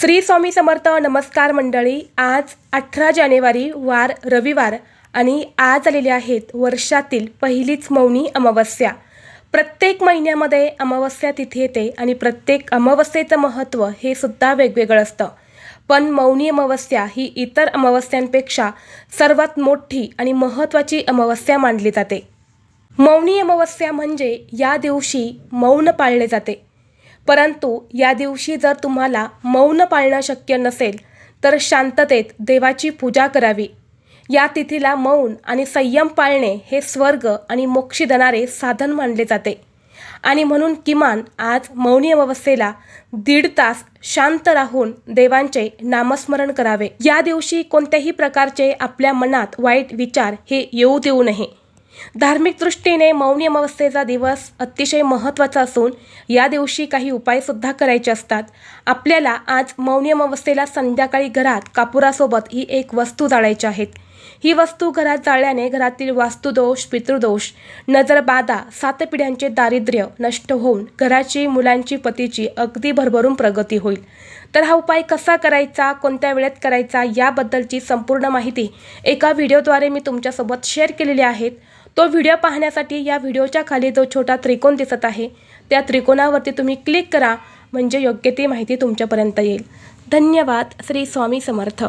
श्री स्वामी समर्थ. नमस्कार मंडळी. आज 18 जानेवारी वार रविवार आणि आज आलेली आहेत वर्षातील पहिलीच मौनी अमावस्या. प्रत्येक महिन्यामध्ये अमावस्या तिथी येते आणि प्रत्येक अमावस्येचं महत्त्व हे सुद्धा वेगवेगळं असतं. पण मौनी अमावस्या ही इतर अमावस्यांपेक्षा सर्वात मोठी आणि महत्त्वाची अमावस्या मानली जाते. मौनी अमावस्या म्हणजे या दिवशी मौन पाळले जाते. परंतु या दिवशी जर तुम्हाला मौन पाळणं शक्य नसेल तर शांततेत देवाची पूजा करावी. या तिथीला मौन आणि संयम पाळणे हे स्वर्ग आणि मोक्ष देणारे साधन मानले जाते आणि म्हणून किमान आज मौनी अमावस्येला 1.5 तास शांत राहून देवांचे नामस्मरण करावे. या दिवशी कोणत्याही प्रकारचे आपल्या मनात वाईट विचार हे येऊ देऊ नये. धार्मिक दृष्टीने मौनी अमावस्येचा दिवस अतिशय महत्त्वाचा असून या दिवशी काही उपायसुद्धा करायचे असतात. आपल्याला आज मौनी अमावस्येला संध्याकाळी घरात कापुरासोबत ही एक वस्तू जाळायची आहेत. ही वस्तू घरात जाळल्याने घरातील वास्तुदोष, पितृदोष, नजरबाधा, 7 पिढ्यांचे दारिद्र्य नष्ट होऊन घराची, मुलांची, पतीची अगदी भरभरून प्रगती होईल. तर हा उपाय कसा करायचा, कोणत्या वेळेत करायचा याबद्दलची संपूर्ण माहिती एका व्हिडिओद्वारे मी तुमच्यासोबत शेअर केलेली आहे. तो व्हिडिओ पाहण्यासाठी या व्हिडिओच्या खाली जो छोटा त्रिकोण दिसत आहे त्या त्रिकोणावरती तुम्ही क्लिक करा म्हणजे योग्य ती माहिती तुमच्यापर्यंत येईल. धन्यवाद. श्री स्वामी समर्थ.